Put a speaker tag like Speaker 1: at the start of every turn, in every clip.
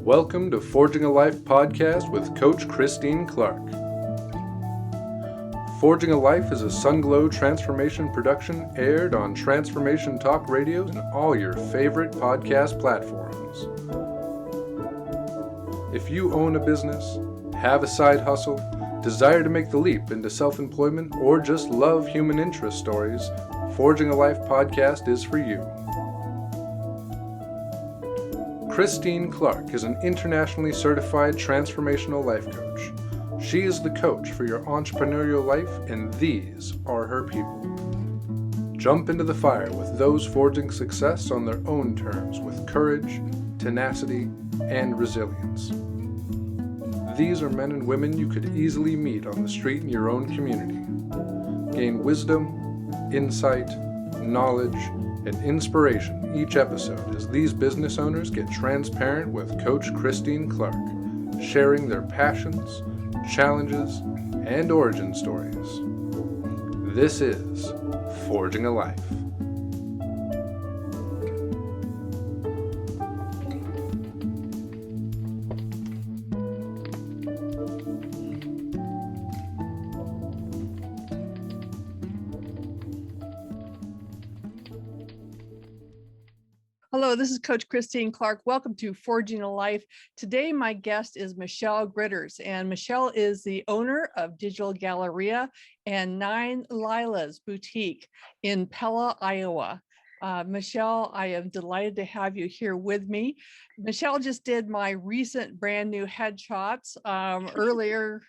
Speaker 1: Welcome to Forging a Life podcast with Coach Christine Clark. Forging a Life is a Sunglow transformation production aired on Transformation Talk Radio and all your favorite podcast platforms. If you own a business, have a side hustle, desire to make the leap into self-employment, or just love human interest stories, Forging a Life podcast is for you. Christine Clark is an internationally certified transformational life coach. She is the coach for your entrepreneurial life, and these are her people. Jump into the fire with those forging success on their own terms with courage, tenacity, and resilience. These are men and women you could easily meet on the street in your own community. Gain wisdom, insight, knowledge, and inspiration each episode as these business owners get transparent with Coach Christine Clark, sharing their passions, challenges, and origin stories. This is Forging a Life.
Speaker 2: Hello, this is Coach Christine Clark. Welcome to Forging a Life. Today, my guest is Michelle Gritters, and Michelle is the owner of Digital Galleria and 9 Lilas Boutique in Pella, Iowa. Michelle, I am delighted to have you here with me. Michelle just did my recent brand new headshots earlier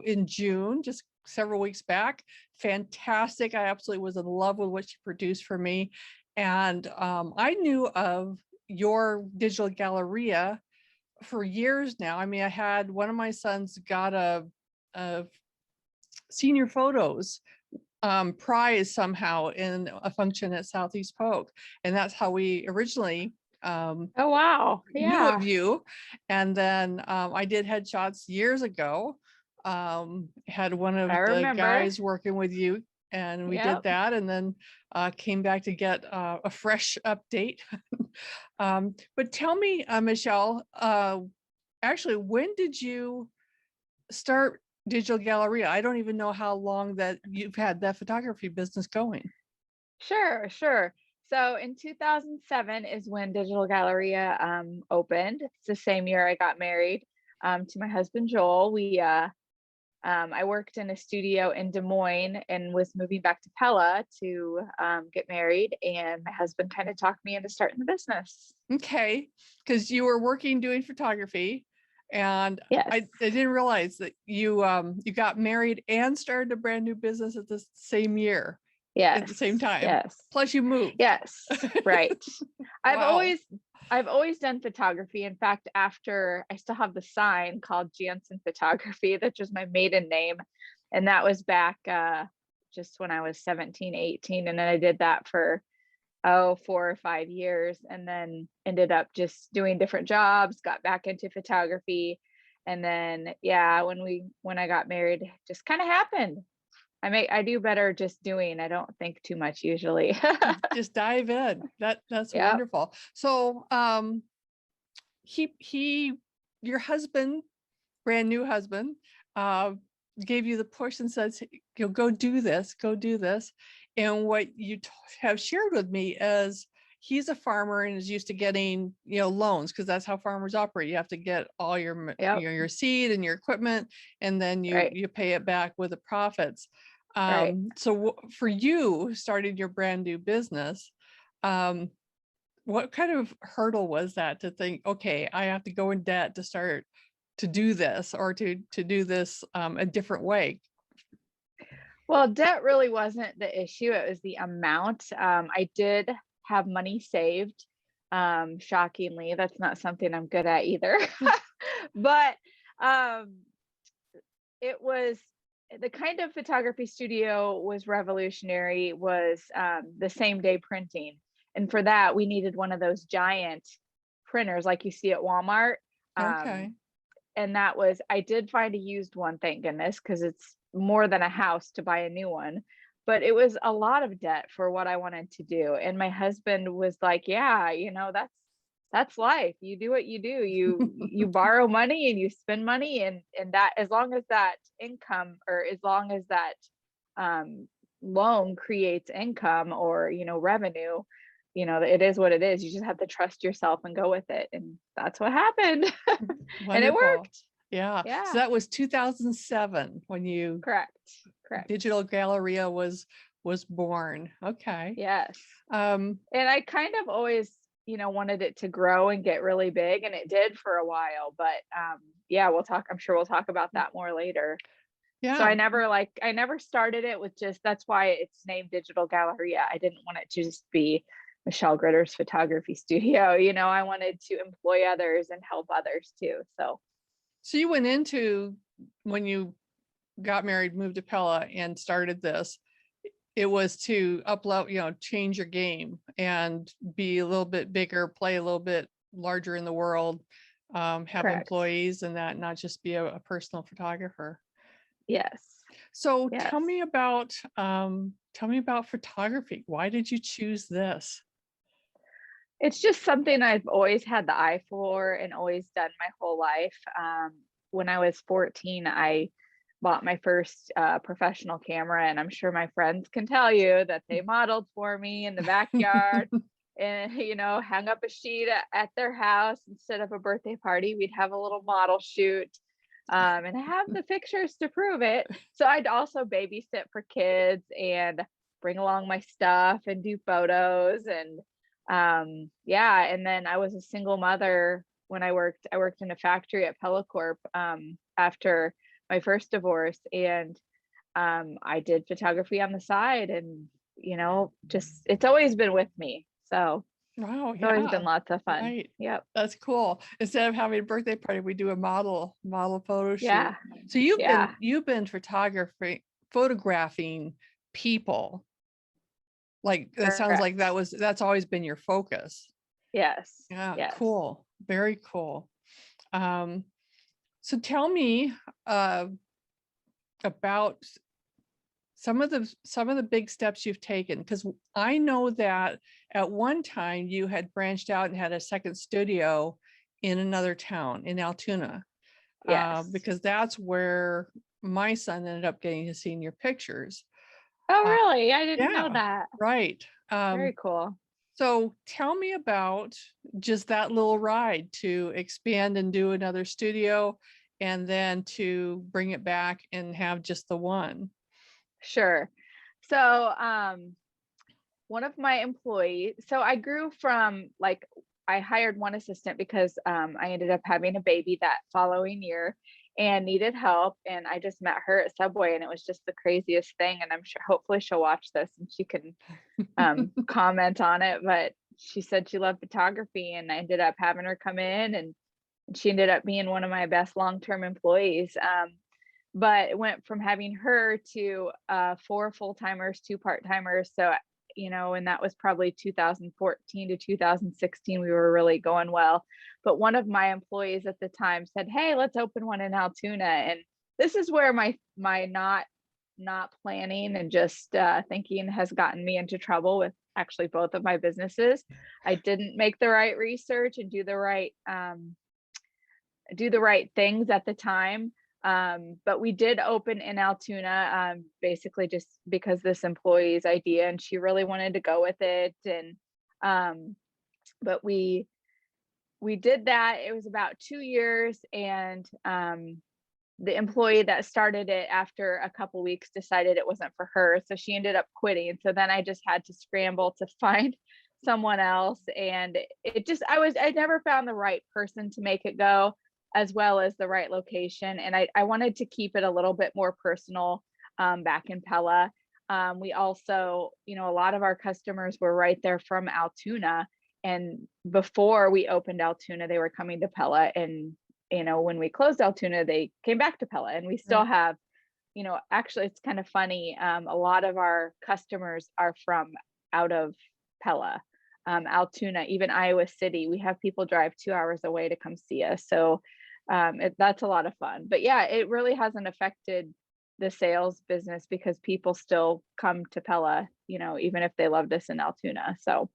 Speaker 2: in June, just several weeks back. Fantastic. I absolutely was in love with what she produced for me. And I knew of your Digital Galleria for years now. I mean, I had one of my sons got a senior photos prize somehow in a function at Southeast Polk. And that's how we originally
Speaker 3: Oh, wow.
Speaker 2: knew
Speaker 3: Yeah.
Speaker 2: of you. And then I did headshots years ago. Had one of
Speaker 3: I
Speaker 2: the
Speaker 3: remember.
Speaker 2: guys working with you, and we did
Speaker 3: Yep.
Speaker 2: that, and then came back to get a fresh update. But tell me, Michelle, actually, when did you start Digital Galleria? I don't even know how long that you've had that photography business going.
Speaker 3: Sure. So in 2007 is when Digital Galleria opened. It's the same year I got married to my husband, Joel. I worked in a studio in Des Moines and was moving back to Pella to get married. And my husband kind of talked me into starting the business.
Speaker 2: Okay, because you were working doing photography, and
Speaker 3: Yes.
Speaker 2: I didn't realize that you got married and started a brand new business at the same year.
Speaker 3: Yes.
Speaker 2: At the same time.
Speaker 3: Yes.
Speaker 2: Plus you moved.
Speaker 3: Yes. Right.
Speaker 2: Wow.
Speaker 3: I've always done photography. In fact, after I still have the sign called Jansen Photography, that's just my maiden name. And that was back just when I was 17, 18. And then I did that for 4 or 5 years, and then ended up just doing different jobs, got back into photography. And then, yeah, when I got married, it just kind of happened. I do better just doing. I don't think too much usually.
Speaker 2: Just dive in. That's
Speaker 3: Yep.
Speaker 2: wonderful. So your husband, brand new husband, gave you the push and says, go do this. And what you have shared with me is he's a farmer and is used to getting loans, because that's how farmers operate. You have to get all your
Speaker 3: Yep.
Speaker 2: your seed and your equipment, and then you pay it back with the profits.
Speaker 3: Right.
Speaker 2: So for you starting your brand new business, what kind of hurdle was that to think, okay, I have to go in debt to start to do this, or to do this a different way?
Speaker 3: Well, debt really wasn't the issue. It was the amount. I did have money saved. Shockingly, that's not something I'm good at either. But it was the kind of photography studio was revolutionary, was the same day printing. And for that, we needed one of those giant printers like you see at Walmart.
Speaker 2: Okay.
Speaker 3: And I did find a used one, thank goodness, because it's more than a house to buy a new one. But it was a lot of debt for what I wanted to do. And my husband was like, yeah, that's that's life. You do what you do. You borrow money and you spend money, and that, as long as that income, or as long as that um loan creates income, or revenue, it is what it is. You just have to trust yourself and go with it. And that's what happened. And it
Speaker 2: Wonderful.
Speaker 3: worked.
Speaker 2: Yeah. So
Speaker 3: Yeah,
Speaker 2: that was 2007 when you
Speaker 3: correct. Correct.
Speaker 2: Digital Galleria was born. Okay.
Speaker 3: Yes.
Speaker 2: Um,
Speaker 3: And I kind of always, wanted it to grow and get really big, and it did for a while, but yeah, I'm sure we'll talk about that more later. So
Speaker 2: yeah.
Speaker 3: I never started it with just, that's why it's named Digital Galleria. I didn't want it to just be Michelle Gritter's photography studio. I wanted to employ others and help others too. So
Speaker 2: So you went into, when you got married, moved to Pella and started this, it was to upload, change your game and be a little bit bigger, play a little bit larger in the world, have
Speaker 3: correct.
Speaker 2: employees and that, not just be a personal photographer.
Speaker 3: Yes.
Speaker 2: So
Speaker 3: Yes.
Speaker 2: tell me about photography. Why did you choose this?
Speaker 3: It's just something I've always had the eye for and always done my whole life. When I was 14, I bought my first professional camera, and I'm sure my friends can tell you that they modeled for me in the backyard and hung up a sheet at their house. Instead of a birthday party, we'd have a little model shoot, and I have the pictures to prove it. So I'd also babysit for kids and bring along my stuff and do photos. And yeah, and then I was a single mother when I worked in a factory at Pella Corp after my first divorce, and I did photography on the side, and just, it's always been with me. So
Speaker 2: Wow,
Speaker 3: it's always been
Speaker 2: yeah,
Speaker 3: lots of fun.
Speaker 2: right.
Speaker 3: Yep.
Speaker 2: That's cool. Instead of having a birthday party, we do a model photo shoot.
Speaker 3: Yeah.
Speaker 2: So
Speaker 3: Yeah.
Speaker 2: you've been photographing people. Like that sounds like
Speaker 3: Correct.
Speaker 2: that's always been your focus.
Speaker 3: Yes.
Speaker 2: Yeah,
Speaker 3: Yes.
Speaker 2: cool. Very cool. So tell me about some of the big steps you've taken, because I know that at one time you had branched out and had a second studio in another town in Altoona,
Speaker 3: Yes.
Speaker 2: because that's where my son ended up getting to see your pictures.
Speaker 3: Oh, really? I didn't know
Speaker 2: Yeah,
Speaker 3: that.
Speaker 2: right.
Speaker 3: Very cool.
Speaker 2: So tell me about just that little ride to expand and do another studio, and then to bring it back and have just the one.
Speaker 3: Sure. So, one of my employees, so I grew from, like, I hired one assistant because I ended up having a baby that following year and needed help. And I just met her at Subway, and it was just the craziest thing. And I'm sure, hopefully she'll watch this and she can comment on it. But she said she loved photography, and I ended up having her come in, and she ended up being one of my best long-term employees. But it went from having her to 4 full-timers, 2 part-timers. So, and that was probably 2014 to 2016. We were really going well. But one of my employees at the time said, "Hey, let's open one in Altoona." And this is where my not planning and just thinking has gotten me into trouble with actually both of my businesses. I didn't make the right research and do the right things at the time. But we did open in Altoona, basically just because this employee's idea, and she really wanted to go with it. And but we did that. It was about 2 years, and the employee that started it after a couple weeks decided it wasn't for her, so she ended up quitting. So then I just had to scramble to find someone else, and it just, I never found the right person to make it go, as well as the right location. And I wanted to keep it a little bit more personal back in Pella. We also, a lot of our customers were right there from Altoona. And before we opened Altoona, they were coming to Pella. And, when we closed Altoona, they came back to Pella. And we still
Speaker 2: Right.
Speaker 3: have, actually, it's kind of funny. A lot of our customers are from out of Pella, Altoona, even Iowa City. We have people drive 2 hours away to come see us. So that's a lot of fun. But yeah, it really hasn't affected the sales business because people still come to Pella, even if they loved us in Altoona. So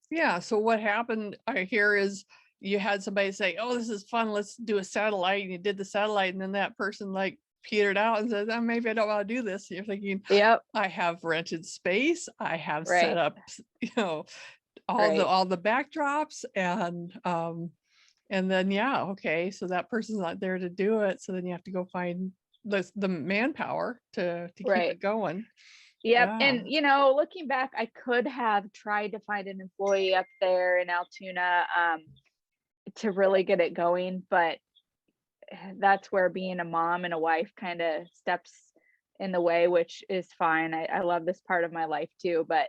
Speaker 2: Yeah. So what happened, I hear, is you had somebody say, "Oh, this is fun. Let's do a satellite." And you did the satellite, and then that person like petered out and said, "Oh, maybe I don't want to do this." And you're thinking,
Speaker 3: Yep.
Speaker 2: I have rented space. I have set
Speaker 3: Right.
Speaker 2: up,
Speaker 3: Right.
Speaker 2: all the backdrops, and then yeah, okay. So that person's not there to do it. So then you have to go find the manpower to keep
Speaker 3: Right.
Speaker 2: it going.
Speaker 3: Yep.
Speaker 2: Yeah.
Speaker 3: And looking back, I could have tried to find an employee up there in Altoona to really get it going, but that's where being a mom and a wife kind of steps in the way, which is fine. I love this part of my life too, but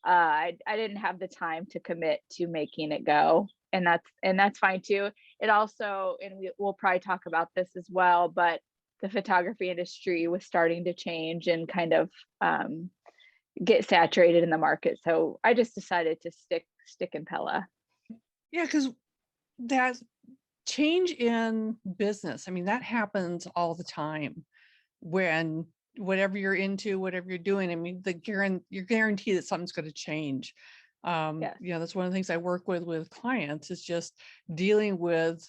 Speaker 3: I didn't have the time to commit to making it go, and that's fine too. It also, and we'll probably talk about this as well, but the photography industry was starting to change and kind of um, get saturated in the market. So I just decided to stick in Pella.
Speaker 2: Yeah, because that change in business, I mean, that happens all the time when whatever you're into, whatever you're doing, I mean, you're guaranteed that something's going to change.
Speaker 3: Yes.
Speaker 2: That's one of the things I work with clients, is just dealing with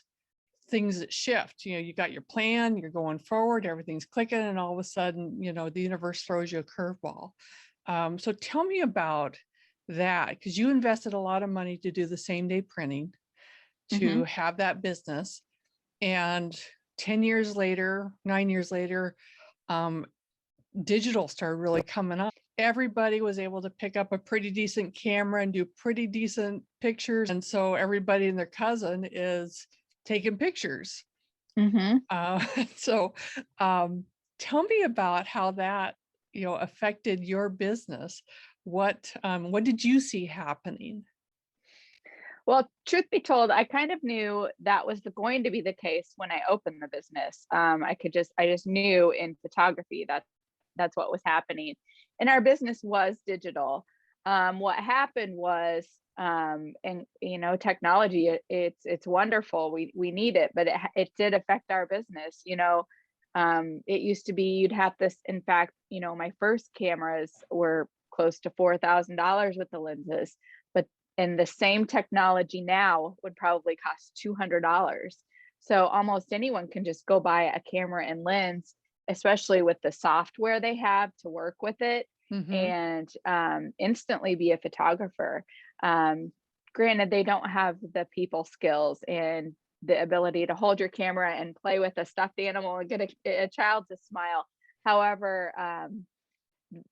Speaker 2: things that shift. You got your plan, you're going forward, everything's clicking, and all of a sudden, the universe throws you a curveball. So tell me about that, because you invested a lot of money to do the same day printing,
Speaker 3: Hmm.
Speaker 2: to have that business. And 10 years later, 9 years later, um, digital started really coming up. Everybody was able to pick up a pretty decent camera and do pretty decent pictures. And so everybody and their cousin is taking pictures.
Speaker 3: Hmm.
Speaker 2: Uh, so um, tell me about how that, affected your business. What did you see happening?
Speaker 3: Well, truth be told, I kind of knew that was going to be the case when I opened the business. I just knew in photography that that's what was happening, and our business was digital. What happened was, and technology, it's wonderful. We need it, but it did affect our business. It used to be you'd have this. In fact, my first cameras were close to $4,000 with the lenses, but and the same technology now would probably cost $200. So almost anyone can just go buy a camera and lens, especially with the software they have to work with it,
Speaker 2: Hmm.
Speaker 3: and instantly be a photographer. Um, Granted, they don't have the people skills and the ability to hold your camera and play with a stuffed animal and get a child to smile. However,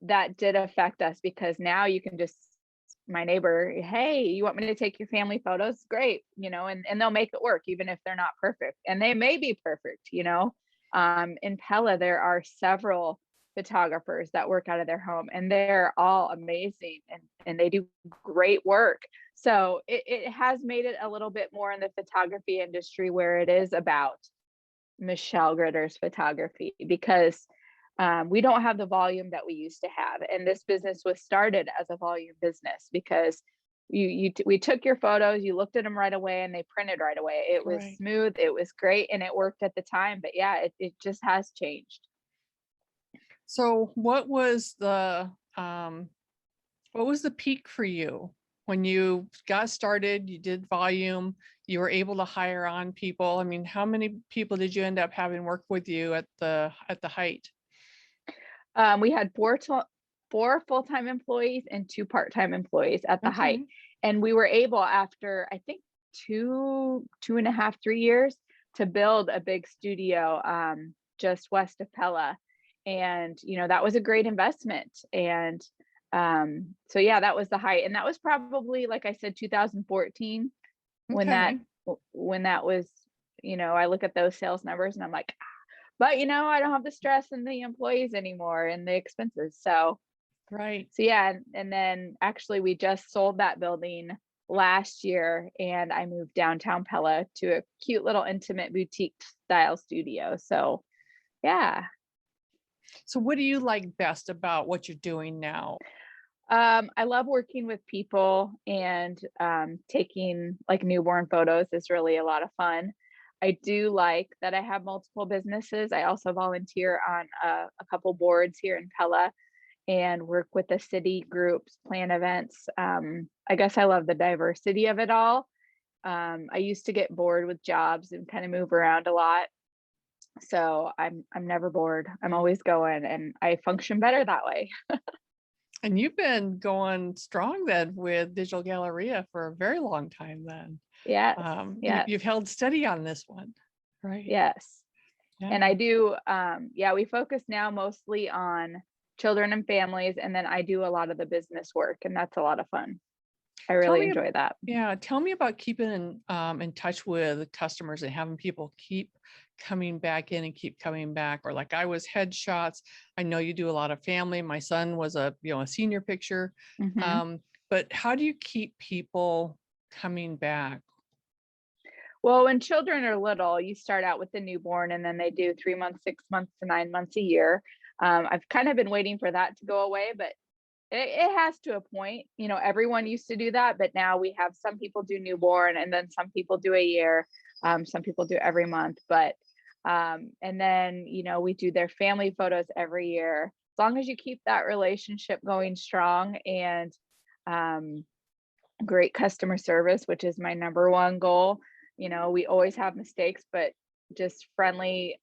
Speaker 3: that did affect us because now you can just, my neighbor, hey, you want me to take your family photos? Great, and they'll make it work even if they're not perfect. And they may be perfect. In Pella, there are several photographers that work out of their home and they're all amazing and they do great work. So it has made it a little bit more in the photography industry where it is about Michelle Gritter's photography because we don't have the volume that we used to have. And this business was started as a volume business because we took your photos, you looked at them right away, and they printed right away. It was
Speaker 2: Right.
Speaker 3: smooth, it was great, and it worked at the time. But yeah, it just has changed.
Speaker 2: So what was the peak for you when you got started? You did volume, you were able to hire on people. I mean, how many people did you end up having work with you at the height?
Speaker 3: We had four full-time employees and two part-time employees at the height.
Speaker 2: Okay.
Speaker 3: And we were able, after I think 2.5, 3 years, to build a big studio just west of Pella. And that was a great investment. And so yeah, that was the height. And that was probably, like I said, 2014 when that
Speaker 2: Okay.
Speaker 3: when that was, I look at those sales numbers and I'm like, but I don't have the stress and the employees anymore and the expenses.
Speaker 2: Right.
Speaker 3: So yeah, and then actually we just sold that building last year and I moved downtown Pella to a cute little intimate boutique style studio. So yeah.
Speaker 2: So what do you like best about what you're doing now?
Speaker 3: I love working with people and taking like newborn photos is really a lot of fun. I do like that I have multiple businesses. I also volunteer on a couple boards here in Pella. and work with the city groups, plan events. I guess I love the diversity of it all. I used to get bored with jobs and kind of move around a lot. So I'm never bored. I'm always going, and I function better that way.
Speaker 2: And you've been going strong then with Digital Galleria for a very long time then.
Speaker 3: Yes. Yes.
Speaker 2: You've held steady on this one, right?
Speaker 3: Yes. And
Speaker 2: Yeah.
Speaker 3: I do, we focus now mostly on children and families, and then I do a lot of the business work, and that's a lot of fun. I
Speaker 2: Tell
Speaker 3: really
Speaker 2: me,
Speaker 3: enjoy that.
Speaker 2: yeah, tell me about keeping in touch with customers and having people keep coming back in and keep coming back. Or like I was headshots. I know you do a lot of family. My son was a senior picture.
Speaker 3: Mhm.
Speaker 2: But how do you keep people coming back?
Speaker 3: Well, when children are little, you start out with the newborn, and then they do 3 months, 6 months to 9 months a year. I've kind of been waiting for that to go away, but it has to a point. Everyone used to do that, but now we have some people do newborn, and then some people do a year. Some people do every month, but and then we do their family photos every year. As long as you keep that relationship going strong, and um, great customer service, which is my number one goal. We always have mistakes, but just friendly,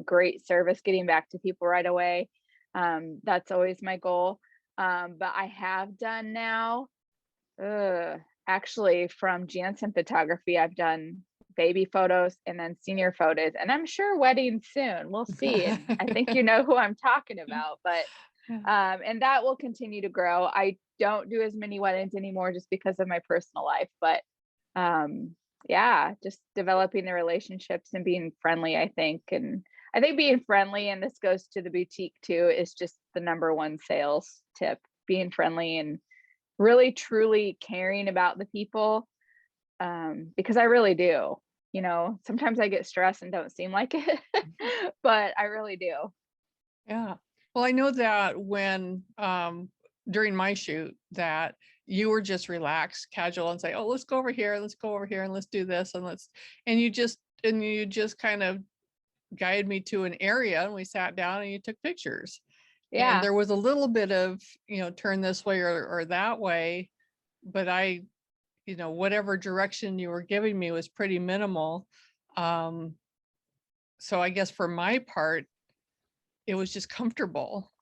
Speaker 3: great service, getting back to people right away. That's always my goal. But I have done now, actually from Jansen Photography, I've done baby photos and then senior photos, and I'm sure weddings soon. We'll see. And I think you know who I'm talking about, but and that will continue to grow. I don't do as many weddings anymore just because of my personal life, but yeah, just developing the relationships and being friendly, I think. And I think being friendly, and this goes to the boutique too, is just the number one sales tip. Being friendly and really truly caring about the people, because I really do. Sometimes I get stressed and don't seem like it, but I really do.
Speaker 2: Yeah. Well, I know that when during my shoot that you were just relaxed, casual, and say, "Oh, let's go over here, let's go over here, and let's do this, and you just kind of guided me to an area, and we sat down and you took pictures. And
Speaker 3: Yeah.
Speaker 2: there was a little bit of, turn this way or that way, but whatever direction you were giving me was pretty minimal. Um, so I guess for my part, it was just comfortable.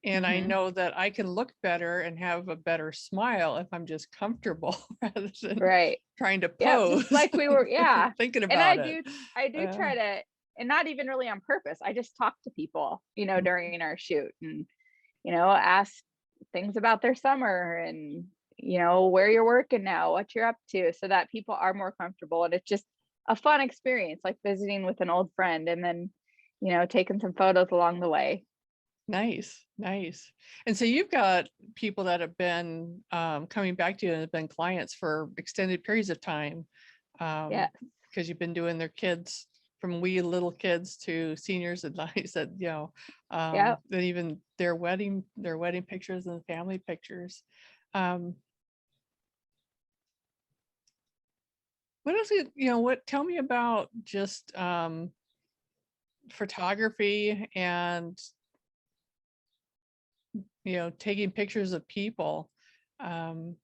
Speaker 2: And I
Speaker 3: Hmm.
Speaker 2: know that I can look better and have a better smile if I'm just comfortable rather than
Speaker 3: Right.
Speaker 2: trying to
Speaker 3: Yep,
Speaker 2: pose,
Speaker 3: just like we were, yeah.
Speaker 2: thinking
Speaker 3: And I
Speaker 2: about it.
Speaker 3: do I do
Speaker 2: Yeah.
Speaker 3: try to, and not even really on purpose. I just talk to people, during our shoot, and ask things about their summer, and where you're working now, what you're up to, so that people are more comfortable, and it's just a fun experience, like visiting with an old friend, and then taking some photos along the way.
Speaker 2: Nice, nice. And so you've got people that have been coming back to you and have been clients for extended periods of time,
Speaker 3: Yeah.
Speaker 2: because you've been doing their kids from wee little kids to seniors, and like you said,
Speaker 3: Yeah.
Speaker 2: that even their wedding pictures and family pictures. Um, what else? Tell me about just photography and taking pictures of people. Um,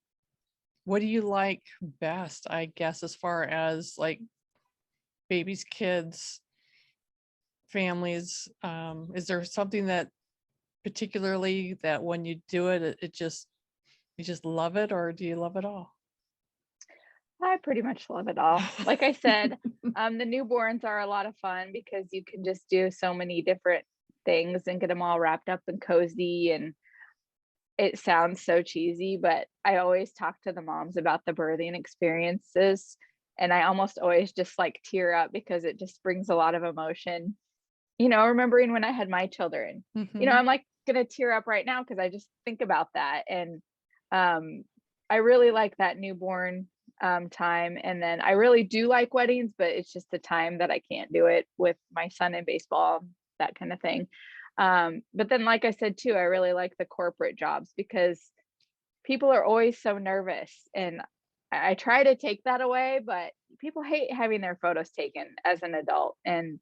Speaker 2: what do you like best, I guess, as far as like babies, kids, families? Is there something that particularly that when you do it, you just love it, or do you love it all?
Speaker 3: I pretty much love it all. Like I said, the newborns are a lot of fun because you can just do so many different things and get them all wrapped up and cozy. And it sounds so cheesy, but I always talk to the moms about the birthing experiences. And I almost always just like tear up because it just brings a lot of emotion. Remembering when I had my children,
Speaker 2: Hmm.
Speaker 3: I'm like gonna tear up right now because I just think about that. And I really like that newborn time. And then I really do like weddings, but it's just the time that I can't do it with my son in baseball, that kind of thing. But then, like I said too, I really like the corporate jobs because people are always so nervous, and I try to take that away, but people hate having their photos taken as an adult. And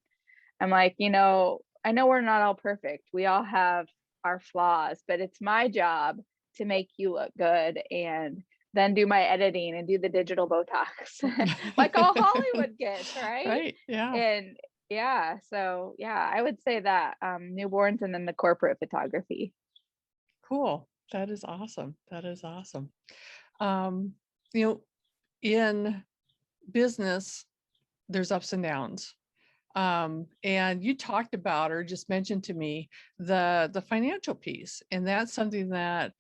Speaker 3: I'm like, I know we're not all perfect. We all have our flaws, but it's my job to make you look good and then do my editing and do the digital Botox like all Hollywood gets, right?
Speaker 2: Right. Yeah.
Speaker 3: And yeah, so yeah, I would say that newborns and then the corporate photography.
Speaker 2: Cool. That is awesome. That is awesome. Um, you know, in business, there's ups and downs. And you talked about or just mentioned to me the financial piece, and that's something that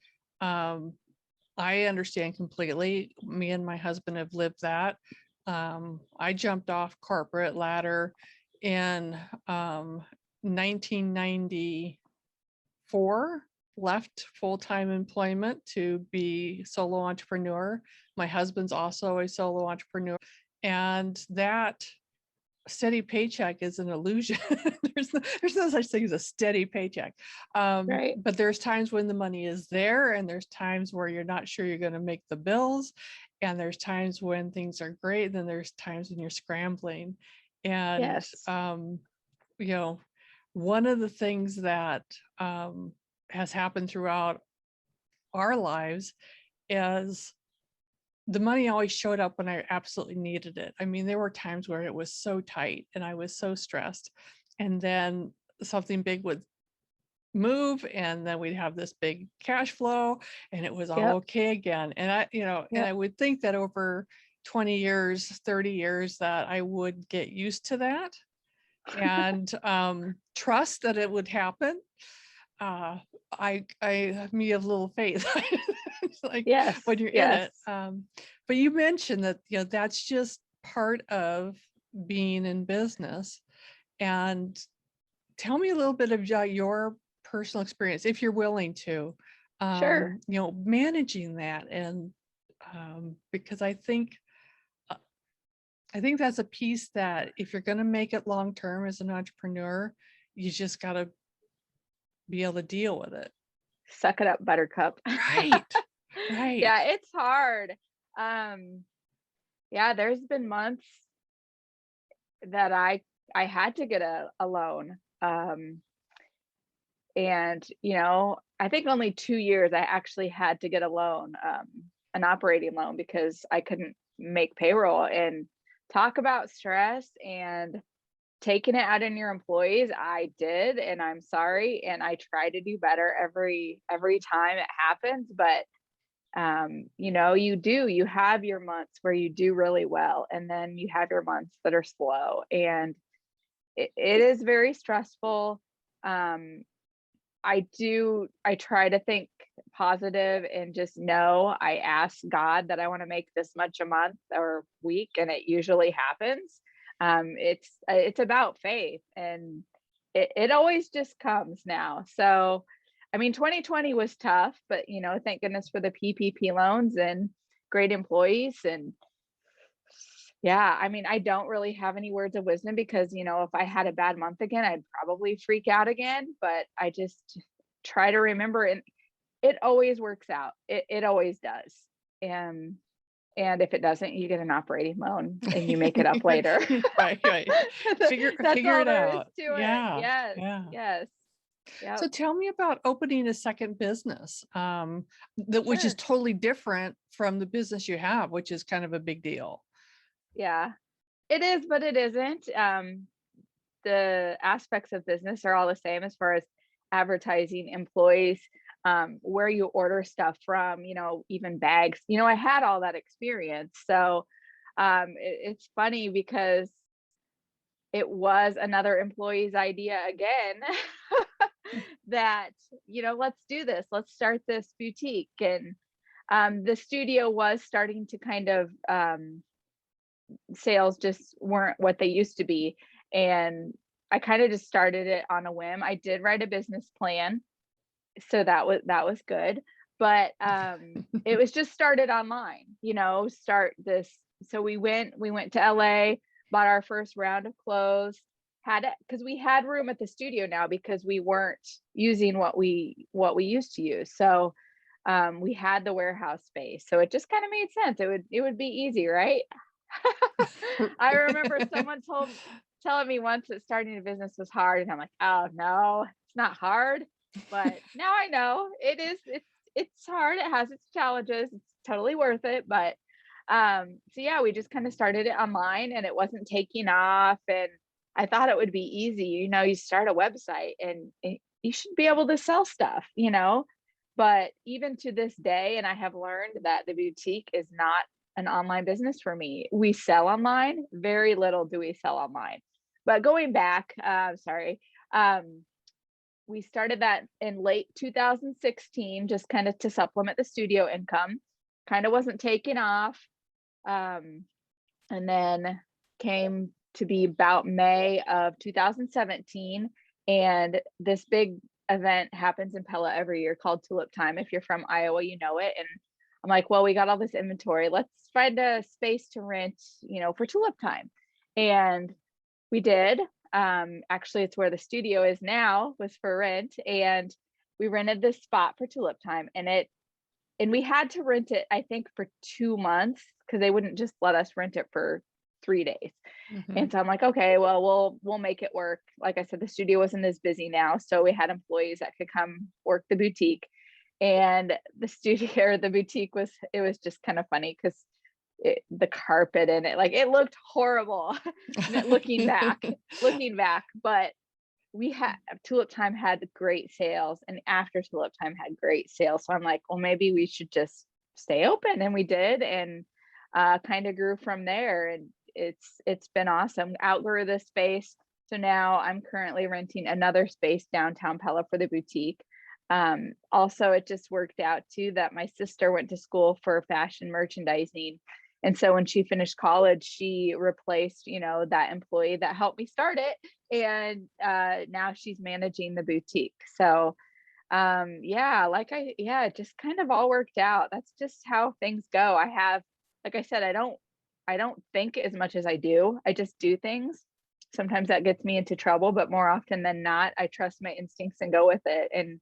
Speaker 2: I understand completely. Me and my husband have lived that. I jumped off corporate ladder in 1994, left full-time employment to be solo entrepreneur. My husband's also a solo entrepreneur, and that steady paycheck is an illusion. There's no such thing as a steady paycheck.
Speaker 3: Right.
Speaker 2: But there's times when the money is there, and there's times where you're not sure you're going to make the bills. And there's times when things are great. Then there's times when you're scrambling. And,
Speaker 3: Yes.
Speaker 2: you know, one of the things that has happened throughout our lives is the money always showed up when I absolutely needed it. I mean, there were times where it was so tight and I was so stressed. And then something big would move, and then we'd have this big cash flow, and it was all
Speaker 3: Yep.
Speaker 2: okay again. And and I
Speaker 3: Yep.
Speaker 2: would think that over 20 years, 30 years, that I would get used to that and trust that it would happen. I have me of little faith. It's like
Speaker 3: Yes.
Speaker 2: when you're in
Speaker 3: Yes.
Speaker 2: it. But you mentioned that, that's just part of being in business. And tell me a little bit about your personal experience, if you're willing to,
Speaker 3: Sure.
Speaker 2: managing that. And because I think that's a piece that if you're going to make it long term as an entrepreneur, you just got to be able to deal with it.
Speaker 3: Suck it up, buttercup.
Speaker 2: Right. Right.
Speaker 3: Yeah, it's hard. Yeah, there's been months that I had to get a loan. And I think only 2 years I actually had to get a loan, an operating loan, because I couldn't make payroll. And talk about stress and taking it out on your employees. I did, and I'm sorry, and I try to do better every time it happens. But you have your months where you do really well, and then you have your months that are slow, and it is very stressful. I try to think positive and just know I ask God that I want to make this much a month or week, and it usually happens. It's about faith, and it always just comes now. So, I mean, 2020 was tough, but thank goodness for the PPP loans and great employees. And yeah, I mean, I don't really have any words of wisdom because, if I had a bad month again, I'd probably freak out again. But I just try to remember, and it always works out. It always does. And if it doesn't, you get an operating loan and you make it up later.
Speaker 2: Right. Figure
Speaker 3: That's all
Speaker 2: it
Speaker 3: there is
Speaker 2: out.
Speaker 3: to
Speaker 2: Yeah.
Speaker 3: it. Yes.
Speaker 2: Yeah.
Speaker 3: Yes.
Speaker 2: So
Speaker 3: Yep.
Speaker 2: tell me about opening a second business, which is
Speaker 3: Sure.
Speaker 2: totally different from the business you have, which is kind of a big deal.
Speaker 3: Yeah. It is, but it isn't. The aspects of business are all the same as far as advertising, employees, where you order stuff from, even bags. I had all that experience. So it's funny because it was another employee's idea again that, let's do this, let's start this boutique. And the studio was starting to kind of, sales just weren't what they used to be. And I kind of just started it on a whim. I did write a business plan, so that was good. But it was just started online, start this. So we went to LA, bought our first round of clothes, had it because we had room at the studio now because we weren't using what we used to use. So we had the warehouse space. So it just kind of made sense. It would be easy, right? I remember someone telling me once that starting a business was hard, and I'm like, oh no, it's not hard. But now I know it's hard. It has its challenges. It's totally worth it. But so yeah, we just kind of started it online and it wasn't taking off. And I thought it would be easy. You start a website and you should be able to sell stuff. But even to this day, and I have learned that the boutique is not an online business for me. We sell online, very little do we sell online. But going back, sorry, um, we started that in late 2016, just kind of to supplement the studio income. Kind of wasn't taking off. Um, and then came to be about May of 2017. And this big event happens in Pella every year called Tulip Time. If you're from Iowa, you know it. And I'm like, well, we got all this inventory. Let's find a space to rent, for Tulip Time. And we did. Actually, it's where the studio is now, was for rent. And we rented this spot for Tulip Time. And we had to rent it, I think, for 2 months because they wouldn't just let us rent it for 3 days.
Speaker 2: Mhm.
Speaker 3: And so I'm like, okay, well, we'll make it work. Like I said, the studio wasn't as busy now, so we had employees that could come work the boutique. And the studio or the boutique was just kind of funny because the carpet in it, like it looked horrible looking back, but we had Tulip Time had great sales, and after Tulip Time had great sales. So I'm like, well, maybe we should just stay open, and we did, and kind of grew from there. And it's been awesome. Outgrew this space, so now I'm currently renting another space downtown Pella for the boutique. Also, it just worked out too that my sister went to school for fashion merchandising. And so when she finished college, she replaced, that employee that helped me start it. And now she's managing the boutique. So yeah, it just kind of all worked out. That's just how things go. Like I said, I don't think as much as I do. I just do things. Sometimes that gets me into trouble, but more often than not, I trust my instincts and go with it. And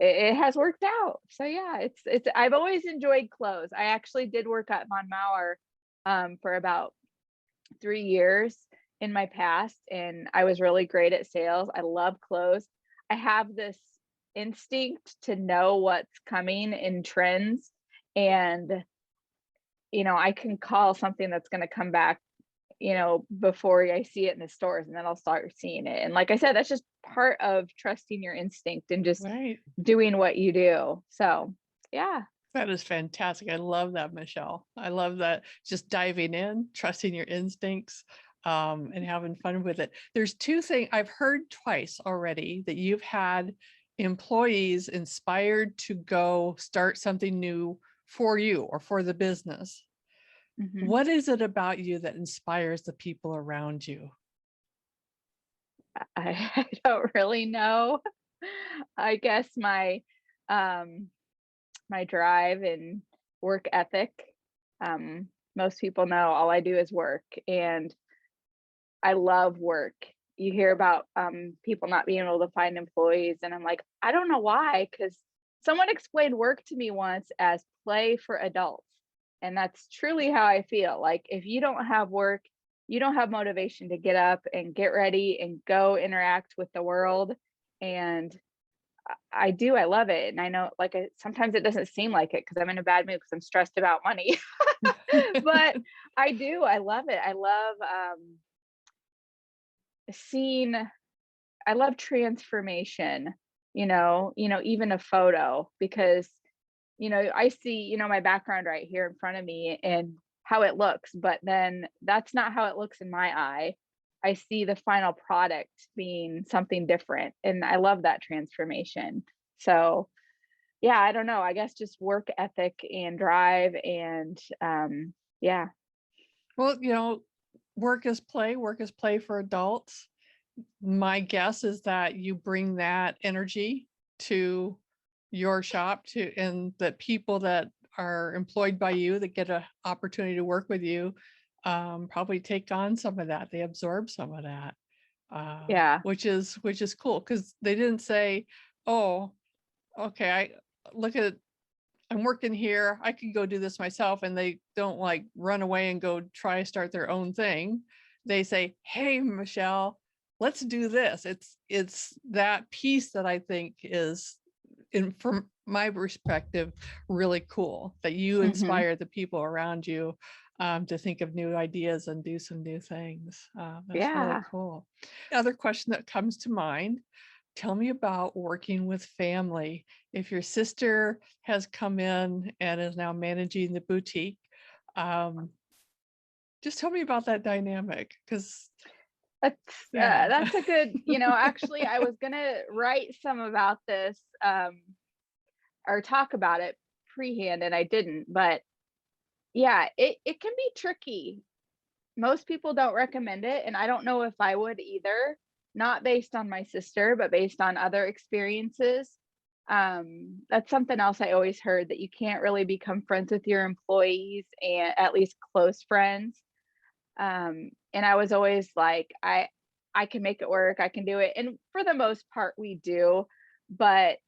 Speaker 3: it has worked out. So yeah, I've always enjoyed clothes. I actually did work at Von Maur for about 3 years in my past, and I was really great at sales. I love clothes. I have this instinct to know what's coming in trends, and I can call something that's going to come back, before I see it in the stores, and then I'll start seeing it. And like I said, that's just part of trusting your instinct and just
Speaker 2: Right.
Speaker 3: doing what you do. So yeah.
Speaker 2: That is fantastic. I love that, Michelle. I love that, just diving in, trusting your instincts, and having fun with it. There's two things I've heard twice already that you've had employees inspired to go start something new for you or for the business.
Speaker 3: Mhm.
Speaker 2: What is it about you that inspires the people around you?
Speaker 3: I don't really know. I guess um my drive and work ethic. Most people know all I do is work, and I love work. You hear about people not being able to find employees, and I'm like, I don't know why, because someone explained work to me once as play for adults. And that's truly how I feel. Like, if you don't have work, you don't have motivation to get up and get ready and go interact with the world. And I do, I love it. And I know, like, sometimes it doesn't seem like it because I'm in a bad mood because I'm stressed about money. But I do, I love it. I love seeing I love transformation, even a photo, because, I see, my background right here in front of me and how it looks, but then that's not how it looks in my eye. I see the final product being something different, and I love that transformation. So, yeah, I don't know. I guess just work ethic and drive and yeah.
Speaker 2: Well, work is play for adults. My guess is that you bring that energy to your shop and that people that are employed by you that get an opportunity to work with you probably take on some of that. They absorb some of that,
Speaker 3: Yeah.
Speaker 2: which is cool because they didn't say, "Oh, okay, look at I'm working here. I could go do this myself," and they don't like run away and go try to start their own thing. They say, "Hey, Michelle, let's do this. It's that piece that I think is, from my perspective, really cool, that you
Speaker 3: Mhm.
Speaker 2: inspire the people around you to think of new ideas and do some new things. That's really
Speaker 3: Yeah.
Speaker 2: cool. Other question that comes to mind, tell me about working with family. If your sister has come in and is now managing the boutique, um, just tell me about that dynamic, because yeah.
Speaker 3: That's a good, actually I was gonna write some about this, or talk about it prehand and I didn't, but yeah, it can be tricky. Most people don't recommend it, and I don't know if I would either, not based on my sister, but based on other experiences. That's something else I always heard, that you can't really become friends with your employees, and at least close friends. And I was always like, I can make it work, I can do it. And for the most part we do, but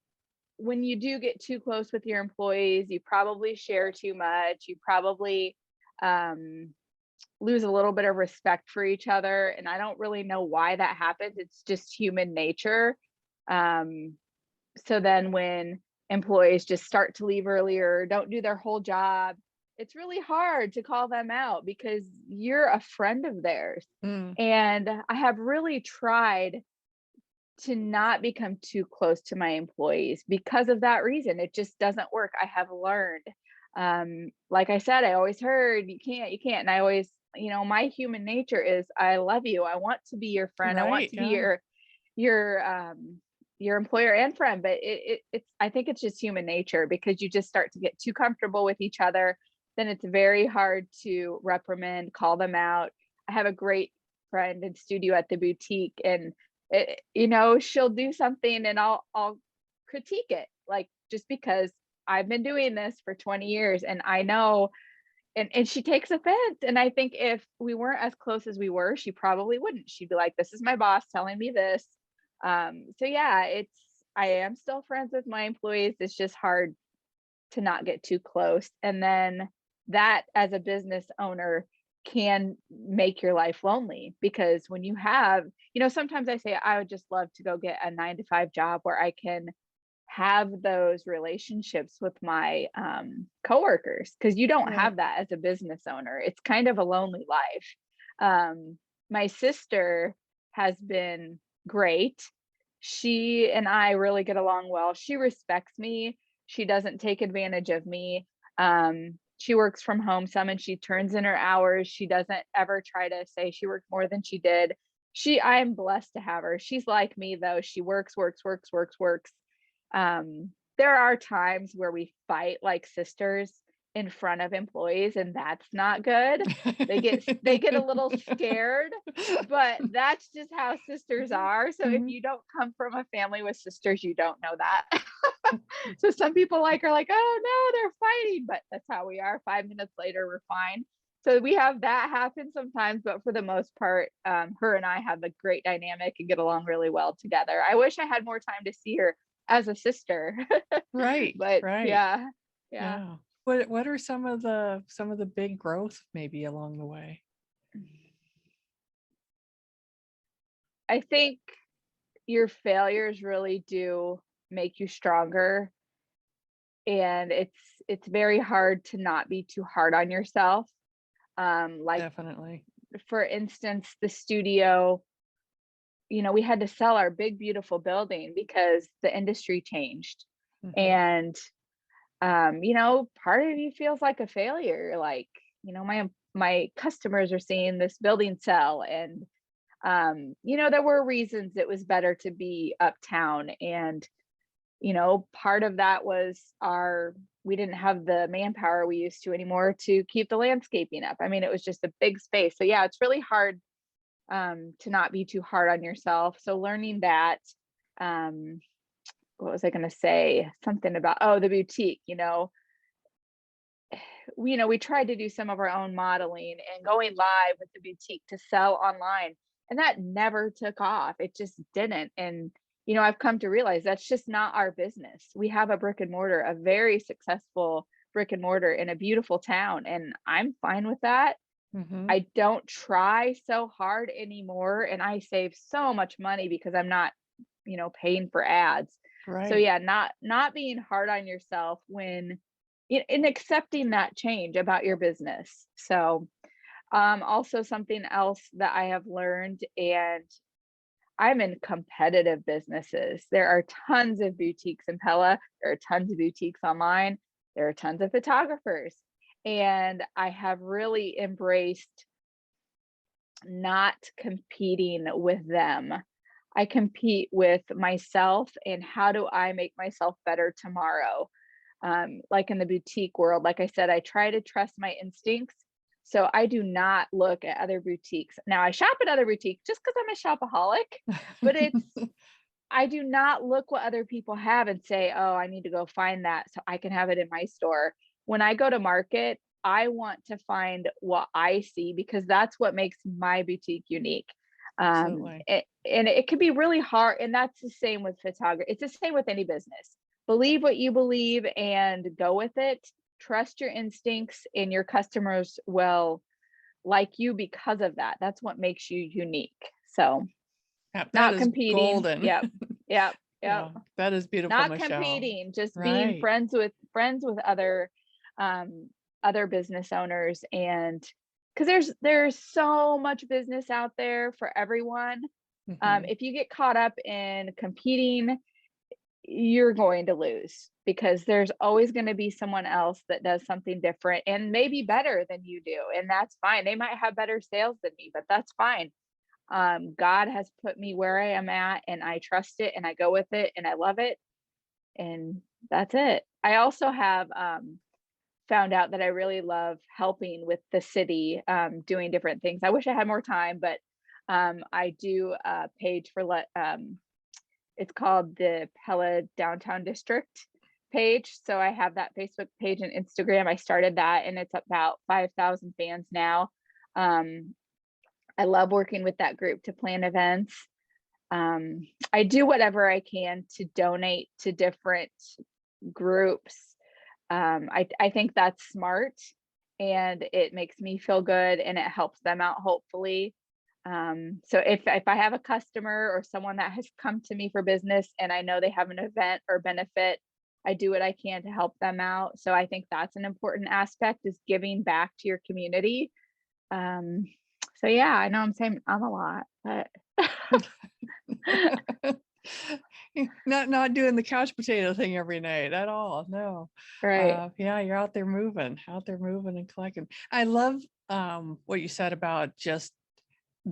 Speaker 3: when you do get too close with your employees, you probably share too much. You probably um lose a little bit of respect for each other, and I don't really know why that happens. It's just human nature. Um, so then when employees just start to leave earlier, don't do their whole job, it's really hard to call them out because you're a friend of theirs.
Speaker 2: Mm,
Speaker 3: And I have really tried to not become too close to my employees because of that reason. It just doesn't work. I have learned. Like I said, I always heard you can't. And I always, my human nature is I love you. I want to be your friend. I want
Speaker 2: right.
Speaker 3: to be
Speaker 2: Yeah.
Speaker 3: your employer and friend. But it's I think it's just human nature, because you just start to get too comfortable with each other. Then it's very hard to reprimand, call them out. I have a great friend and studio at the boutique, and she'll do something and I'll critique it, like, just because I've been doing this for 20 years and I know, and she takes offense. And I think if we weren't as close as we were, she probably wouldn't. She'd be like, this is my boss telling me this. So yeah, I am still friends with my employees. It's just hard to not get too close. And then that, as a business owner, can make your life lonely, because when you have, sometimes I say I would just love to go get a 9 to 5 job where I can have those relationships with my coworkers, because you don't
Speaker 2: Right.
Speaker 3: have that as a business owner. It's kind of a lonely life. My sister has been great. She and I really get along well. She respects me. She doesn't take advantage of me. She works from home some and she turns in her hours. She doesn't ever try to say she worked more than she did. I'm blessed to have her. She's like me though. She works, works, works, works, works. There are times where we fight like sisters in front of employees, and that's not good. They get a little scared, but that's just how sisters are. So if
Speaker 2: Mhm.
Speaker 3: you don't come from a family with sisters, you don't know that. So some people are like, oh no, they're fighting, but that's how we are. 5 minutes later, we're fine. So we have that happen sometimes, but for the most part, her and I have a great dynamic and get along really well together. I wish I had more time to see her as a sister.
Speaker 2: Right.
Speaker 3: But
Speaker 2: Right.
Speaker 3: yeah, yeah.
Speaker 2: Yeah. What are some of the big growth maybe along the way?
Speaker 3: I think your failures really do make you stronger, and it's very hard to not be too hard on yourself. Like,
Speaker 2: Definitely.
Speaker 3: for instance, the studio, we had to sell our big beautiful building because the industry changed.
Speaker 2: Hmm.
Speaker 3: And part of you feels like a failure. Like, my customers are seeing this building sell, and there were reasons it was better to be uptown. And part of that was we didn't have the manpower we used to anymore to keep the landscaping up. I mean, it was just a big space. So yeah, it's really hard to not be too hard on yourself. So learning that. um what was I going to say? Something about, oh, the boutique. We tried to do some of our own modeling and going live with the boutique to sell online, and that never took off. It just didn't. And I've come to realize that's just not our business. We have a brick and mortar, a very successful brick and mortar in a beautiful town, and I'm fine with that.
Speaker 2: Mhm.
Speaker 3: I don't try so hard anymore, and I save so much money because I'm not, paying for ads. So
Speaker 2: Right.
Speaker 3: yeah, not being hard on yourself when in accepting that change about your business. So, also something else that I have learned, and I'm in competitive businesses. There are tons of boutiques in Pella. There are tons of boutiques online. There are tons of photographers. And I have really embraced not competing with them. I compete with myself and how do I make myself better tomorrow? Like in the boutique world, like I said, I try to trust my instincts. So I do not look at other boutiques. Now I shop at other boutiques just because I'm a shopaholic, but I do not look what other people have and say, oh, I need to go find that so I can have it in my store. When I go to market, I want to find what I see because that's what makes my boutique unique.
Speaker 2: Absolutely.
Speaker 3: And it can be really hard. And that's the same with photography. It's the same with any business. Believe what you believe and go with it. Trust your instincts, and your customers will like you because of that. That's what makes you unique. So,
Speaker 2: Yep, that
Speaker 3: not
Speaker 2: is
Speaker 3: competing.
Speaker 2: golden.
Speaker 3: Yep. Yep. Yep.
Speaker 2: Yeah, that is beautiful,
Speaker 3: Not
Speaker 2: Michelle.
Speaker 3: competing, just being
Speaker 2: Right.
Speaker 3: friends with um other business owners, and because there's so much business out there for everyone.
Speaker 2: Mhm.
Speaker 3: If you get caught up in competing, you're going to lose because there's always going to be someone else that does something different and maybe better than you do, and that's fine. They might have better sales than me, but that's fine. God has put me where I am at, and I trust it and I go with it and I love it. And that's it. I also have found out that I really love helping with the city, doing different things. I wish I had more time, but I do a page for it's called the Pella Downtown District page. So I have that Facebook page and Instagram. I started that, and it's about 5,000 fans now. Um, I love working with that group to plan events. I do whatever I can to donate to different groups. I think that's smart, and it makes me feel good and it helps them out, hopefully. So if I have a customer or someone that has come to me for business and I know they have an event or benefit, I do what I can to help them out. So I think that's an important aspect, is giving back to your community. Um, so yeah, I know I'm saying I'm a lot, but
Speaker 2: Not doing the couch potato thing every night at all. No.
Speaker 3: right.
Speaker 2: Yeah, you're out there moving and collecting. I love what you said about just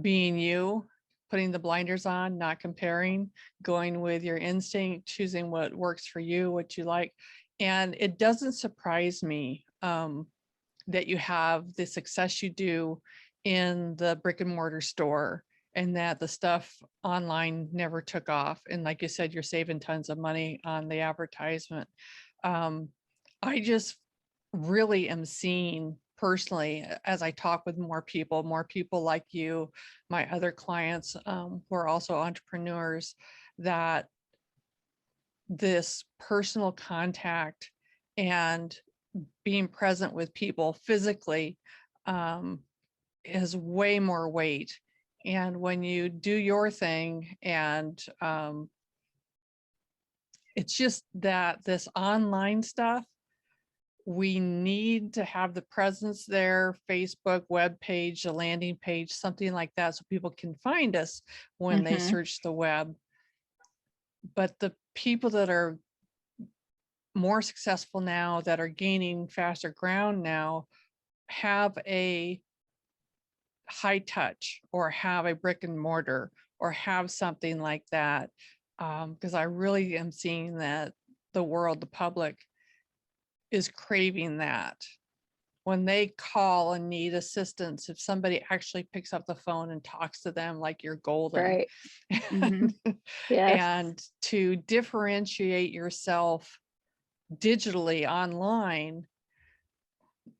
Speaker 2: being you, putting the blinders on, not comparing, going with your instinct, choosing what works for you, what you like. And it doesn't surprise me that you have the success you do in the brick and mortar store, and that the stuff online never took off. And like you said, you're saving tons of money on the advertisement. Um, I just really am seeing personally, as I talk with more people like you, my other clients who are also entrepreneurs, that this personal contact and being present with people physically um, is way more weight. And when you do your thing, and it's just that this online stuff, we need to have the presence there, Facebook, web page, a landing page, something like that, so people can find us when they
Speaker 3: Hmm.
Speaker 2: search the web. But the people that are more successful now, that are gaining faster ground now, have a high touch or have a brick and mortar or have something like that. Because I really am seeing that the world, the public, is craving that. When they call and need assistance, if somebody actually picks up the phone and talks to them, like you're golden.
Speaker 3: Right. Hmm.
Speaker 2: and,
Speaker 3: Yes.
Speaker 2: and to differentiate yourself digitally online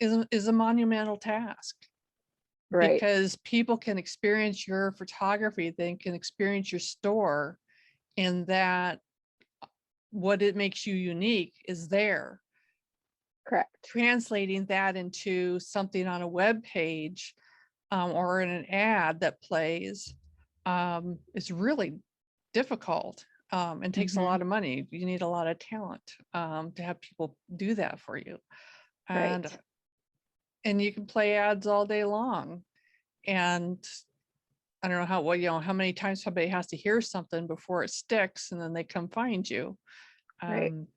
Speaker 2: is a monumental task,
Speaker 3: Right.
Speaker 2: because people can experience your photography, they can experience your store, and that what it makes you unique is there.
Speaker 3: Correct.
Speaker 2: Translating that into something on a web page or in an ad that plays, it's really difficult, and takes a lot of money. You need a lot of talent, to have people do that for you. And
Speaker 3: Right.
Speaker 2: and you can play ads all day long. And I don't know how, well, how many times somebody has to hear something before it sticks and then they come find you.
Speaker 3: Right.
Speaker 2: Um,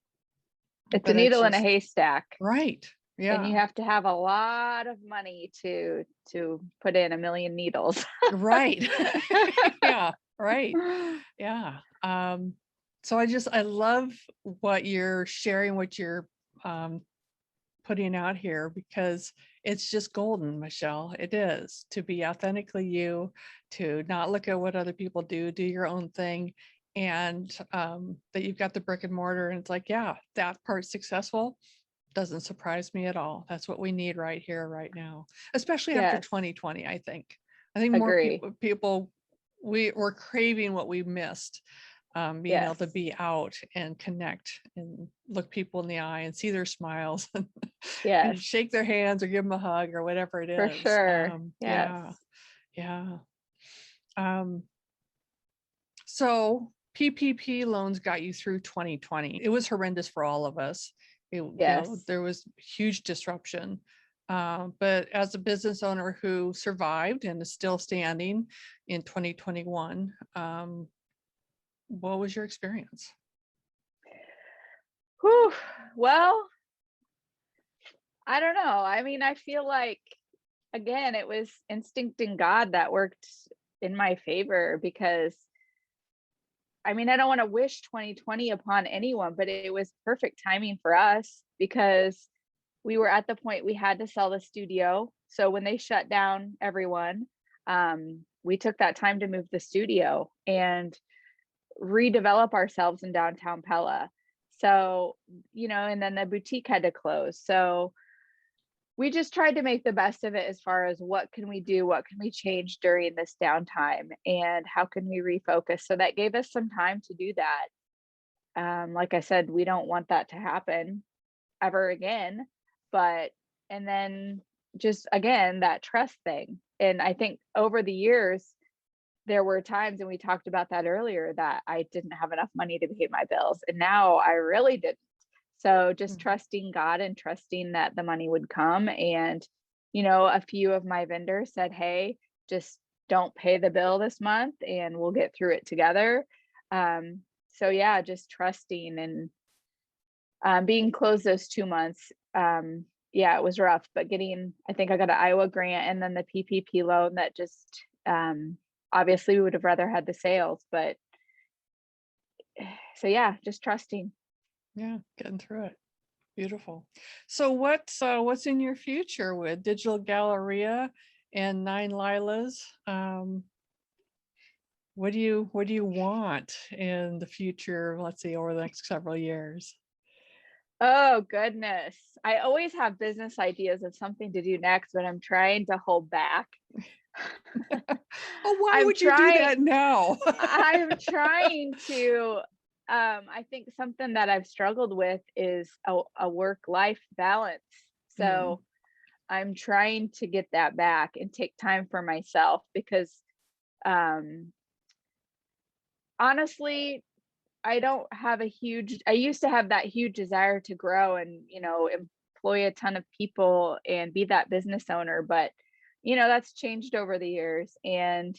Speaker 3: It's a
Speaker 2: but it's
Speaker 3: needle in a
Speaker 2: just
Speaker 3: haystack,
Speaker 2: right.
Speaker 3: and you
Speaker 2: Yeah.
Speaker 3: have to have a lot of money to put in a million needles.
Speaker 2: Right. Yeah. Right. Yeah. So I love what you're sharing, what you're um, putting out here, because it's just golden, Michelle. It is, to be authentically you, to not look at what other people do your own thing. And that you've got the brick and mortar, and it's like, yeah, that part's successful. Doesn't surprise me at all. That's what we need right here, right now, especially after
Speaker 3: Yes,
Speaker 2: 2020. I think more
Speaker 3: agree.
Speaker 2: people we're craving what we missed, being able
Speaker 3: Yes,
Speaker 2: to be out and connect and look people in the eye and see their smiles and
Speaker 3: yes,
Speaker 2: shake their hands or give them a hug or whatever it
Speaker 3: for
Speaker 2: is.
Speaker 3: sure. Yes.
Speaker 2: Yeah, yeah. Um, so PPP loans got you through 2020. It was horrendous for all of us.
Speaker 3: Yes.
Speaker 2: There was huge disruption. But as a business owner who survived and is still standing in 2021, what was your experience?
Speaker 3: Whew. Well, I don't know. I mean, I feel like, again, it was instinct in God that worked in my favor, because I mean, I don't want to wish 2020 upon anyone, but it was perfect timing for us, because we were at the point we had to sell the studio. So when they shut down everyone, we took that time to move the studio and redevelop ourselves in downtown Pella. So, and then the boutique had to close. So we just tried to make the best of it, as far as what can we do, what can we change during this downtime, and how can we refocus. So that gave us some time to do that. Like I said, we don't want that to happen ever again. But, and then just again, that trust thing. And I think over the years, there were times, and we talked about that earlier, that I didn't have enough money to pay my bills. And now I really didn't. So just
Speaker 2: Mhm.
Speaker 3: trusting God and trusting that the money would come. And, a few of my vendors said, hey, just don't pay the bill this month and we'll get through it together. So yeah, just trusting, and being closed those 2 months. Yeah, it was rough, but I think I got an Iowa grant and then the PPP loan that just, obviously we would have rather had the sales, but so yeah, just trusting.
Speaker 2: Yeah, getting through it. Beautiful. So what's in your future with Digital Galleria and Nine Lilas? What do you want in the future, let's say over the next several years?
Speaker 3: Oh goodness. I always have business ideas of something to do next, but I'm trying to hold back.
Speaker 2: Oh, why
Speaker 3: I'm
Speaker 2: would you do
Speaker 3: trying
Speaker 2: that now?
Speaker 3: I'm trying to, I think something that I've struggled with is a work-life balance.
Speaker 2: Mm,
Speaker 3: So I'm trying to get that back and take time for myself, because um honestly, I used to have that huge desire to grow and, employ a ton of people and be that business owner, but that's changed over the years, and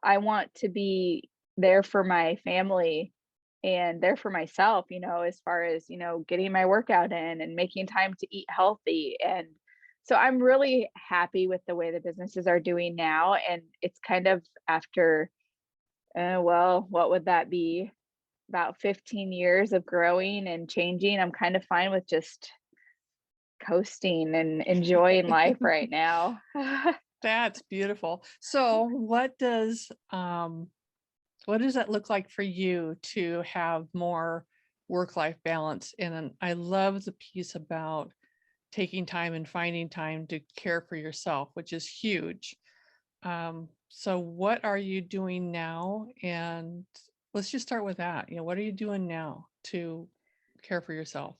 Speaker 3: I want to be there for my family and there for myself, as far as, getting my workout in and making time to eat healthy. And so I'm really happy with the way the businesses are doing now. And it's kind of after, well, what would that be? About 15 years of growing and changing. I'm kind of fine with just coasting and enjoying life right now.
Speaker 2: that's beautiful. So what does that look like for you to have more work-life balance? And I love the piece about taking time and finding time to care for yourself, which is huge. So what are you doing now? And let's just start with that. What are you doing now to care for yourself?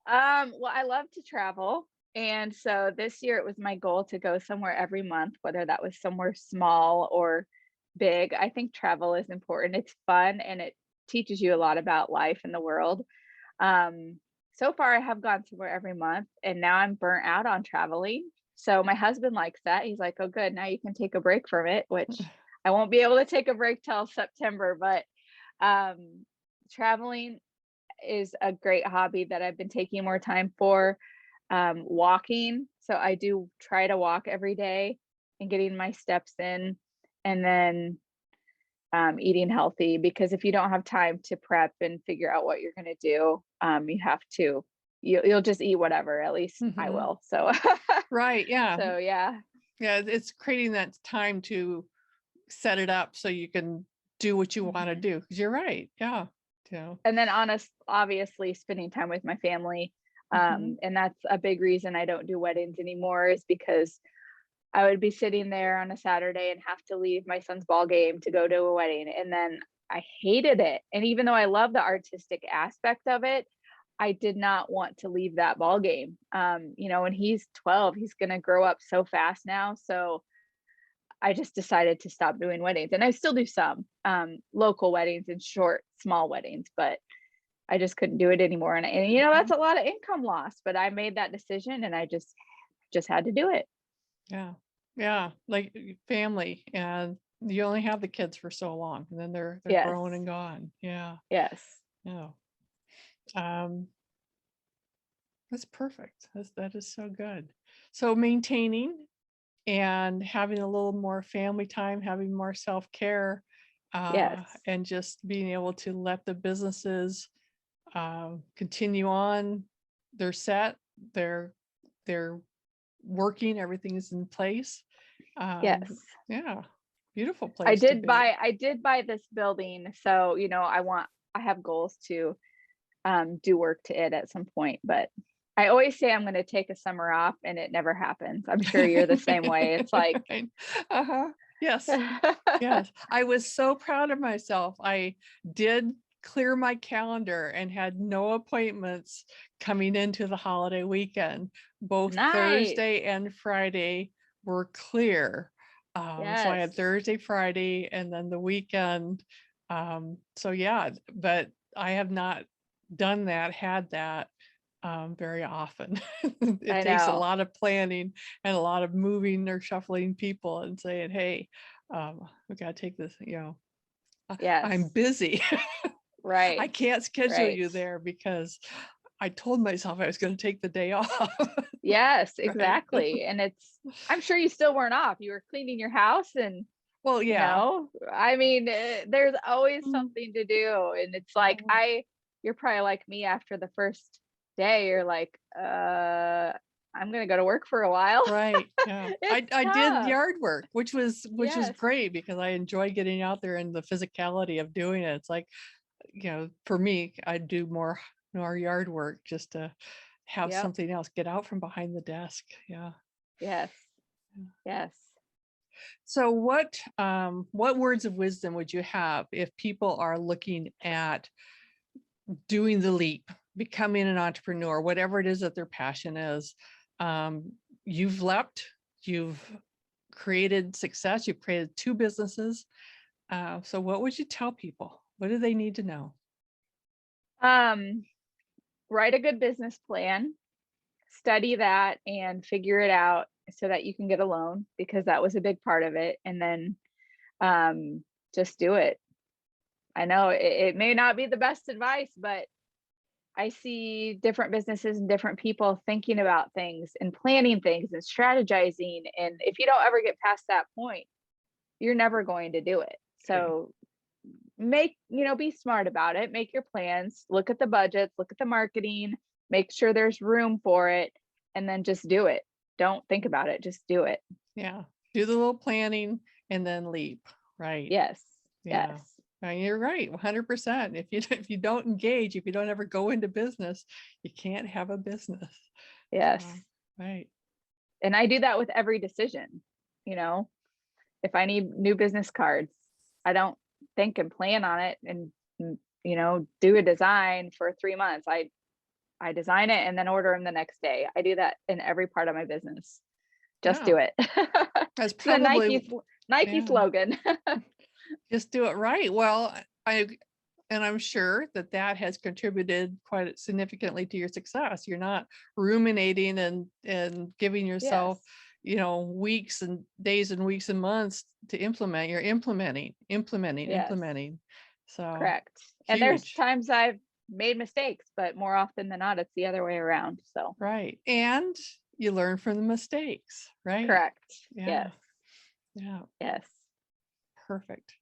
Speaker 3: Well, I love to travel. And so this year it was my goal to go somewhere every month, whether that was somewhere small or big. I think travel is important. It's fun and it teaches you a lot about life and the world. So far I have gone somewhere every month and now I'm burnt out on traveling. So my husband likes that. He's like, "Oh, good. Now you can take a break from it," which I won't be able to take a break till September, but um traveling is a great hobby that I've been taking more time for. Walking. So I do try to walk every day and getting my steps in, and then eating healthy, because if you don't have time to prep and figure out what you're going to do, you have to, you'll just eat whatever. At least I
Speaker 2: Mhm.
Speaker 3: will. So,
Speaker 2: Right. Yeah.
Speaker 3: so yeah,
Speaker 2: Yeah. It's creating that time to set it up so you can do what you want to
Speaker 3: Mhm.
Speaker 2: do. 'Cause you're right. Yeah. Yeah.
Speaker 3: And then honest, obviously spending time with my family.
Speaker 2: Mhm.
Speaker 3: And that's a big reason I don't do weddings anymore, is because I would be sitting there on a Saturday and have to leave my son's ball game to go to a wedding, and then I hated it, and even though I love the artistic aspect of it, I did not want to leave that ball game. When he's 12, he's gonna grow up so fast now, so I just decided to stop doing weddings, and I still do some, local weddings and short, small weddings, but I just couldn't do it anymore, and
Speaker 2: Mhm.
Speaker 3: that's a lot of income loss, but I made that decision, and I just had to do it.
Speaker 2: Yeah. Yeah. Like family, and you only have the kids for so long and then they're
Speaker 3: Yes,
Speaker 2: grown and gone. Yeah.
Speaker 3: yes.
Speaker 2: Yeah. Um, that's perfect. That is so good. So maintaining and having a little more family time, having more self-care,
Speaker 3: Yes.
Speaker 2: and just being able to let the businesses continue on. They're set, they're they're working, everything is in place. Um,
Speaker 3: Yes.
Speaker 2: yeah, beautiful
Speaker 3: I
Speaker 2: place to
Speaker 3: did
Speaker 2: be.
Speaker 3: buy I did buy this building, so, I have goals to, do work to it at some point, but I always say I'm gonna take a summer off, and it never happens. I'm sure you're the same way. It's like
Speaker 2: Right. Uh-huh. Yes. Yes, I was so proud of myself. I did clear my calendar and had no appointments coming into the holiday weekend. Both
Speaker 3: Nice.
Speaker 2: Thursday and Friday were clear. So I
Speaker 3: Yes.
Speaker 2: had Thursday, Friday, and then the weekend. So yeah, but I have not done that, had that very often. It
Speaker 3: I
Speaker 2: takes a
Speaker 3: know.
Speaker 2: lot of planning and a lot of moving or shuffling people and saying, "Hey, we gotta take this, I'm
Speaker 3: Yes.
Speaker 2: busy. I
Speaker 3: Right.
Speaker 2: can't schedule
Speaker 3: Right.
Speaker 2: you there because I told myself I was gonna take the day off."
Speaker 3: Yes,
Speaker 2: Right.
Speaker 3: exactly, and I'm sure you still weren't off. You were cleaning your house and
Speaker 2: Well, yeah.
Speaker 3: there's always
Speaker 2: Mm,
Speaker 3: something to do, and it's like
Speaker 2: mhm.
Speaker 3: you're probably like me after the first day, you're like, I'm gonna go to work for a while."
Speaker 2: Right, yeah.
Speaker 3: It's
Speaker 2: I did
Speaker 3: tough.
Speaker 2: yard work, which was
Speaker 3: Yes.
Speaker 2: great because I enjoy getting out there and the physicality of doing it. It's like, for me, I do more yard work just to have
Speaker 3: Yep.
Speaker 2: something else, get out from behind the desk. Yeah.
Speaker 3: Yes.
Speaker 2: Yeah.
Speaker 3: Yes.
Speaker 2: So what words of wisdom would you have if people are looking at doing the leap, becoming an entrepreneur, whatever it is that their passion is? You've leapt, you've created success, you've created two businesses. So what would you tell people? What do they need to know?
Speaker 3: Um, Write a good business plan, study that and figure it out so that you can get a loan, because that was a big part of it, and then just do it. I know it may not be the best advice, but I see different businesses and different people thinking about things and planning things and strategizing, and if you don't ever get past that point, you're never going to do it.
Speaker 2: Okay.
Speaker 3: So be smart about it, make your plans, look at the budgets, look at the marketing, make sure there's room for it, and then just do it. Don't think about it, just do it.
Speaker 2: Yeah. Do the little planning and then leap. Right.
Speaker 3: Yes.
Speaker 2: Yeah.
Speaker 3: Yes.
Speaker 2: You're right, 100%. If you don't engage, if you don't ever go into business, you can't have a business.
Speaker 3: Yes.
Speaker 2: So, right.
Speaker 3: And I do that with every decision. You know, if I need new business cards, I don't think and plan on it and do a design for 3 months. I design it and then order them the next day. I do that in every part of my business. Just do
Speaker 2: Yeah.
Speaker 3: it.
Speaker 2: That's
Speaker 3: It's the
Speaker 2: probably,
Speaker 3: Nike
Speaker 2: yeah,
Speaker 3: slogan.
Speaker 2: just do it right. Well, I'm sure that that has contributed quite significantly to your success. You're not ruminating and giving yourself,
Speaker 3: Yes.
Speaker 2: weeks and days and weeks and months to implement. You're implementing,
Speaker 3: Yes.
Speaker 2: So
Speaker 3: Correct. And there's
Speaker 2: huge,
Speaker 3: times I've made mistakes, but more often than not, it's the other way around. So
Speaker 2: right? And you learn from the mistakes, right?
Speaker 3: correct.
Speaker 2: Yeah,
Speaker 3: Yes.
Speaker 2: yeah,
Speaker 3: Yes.
Speaker 2: perfect.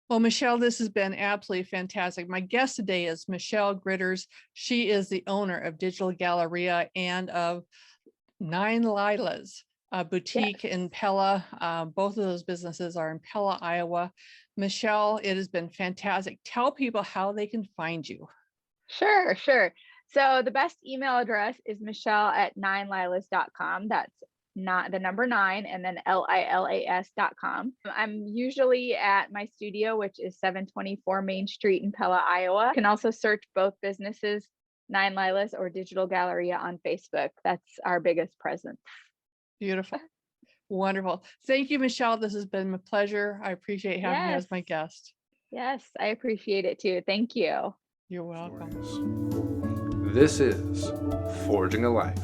Speaker 2: Well, Michelle, this has been absolutely fantastic. My guest today is Michelle Gritters. She is the owner of Digital Galleria and of Nine Lilas, a boutique
Speaker 3: Yes.
Speaker 2: in Pella. Both of those businesses are in Pella, Iowa. Michelle, it has been fantastic. Tell people how they can find you.
Speaker 3: Sure, sure. So the best email address is michelle@9lilas.com. That's not the number 9 and then lilas.com. I'm usually at my studio, which is 724 Main Street in Pella, Iowa. You can also search both businesses, 9 Lilas or Digital Galleria on Facebook. That's our biggest presence.
Speaker 2: Beautiful. Wonderful. Thank you, Michelle. This has been a pleasure. I appreciate having you
Speaker 3: Yes.
Speaker 2: as my guest.
Speaker 3: Yes, I appreciate it too. Thank you.
Speaker 2: You're welcome.
Speaker 1: This is Forging a Life.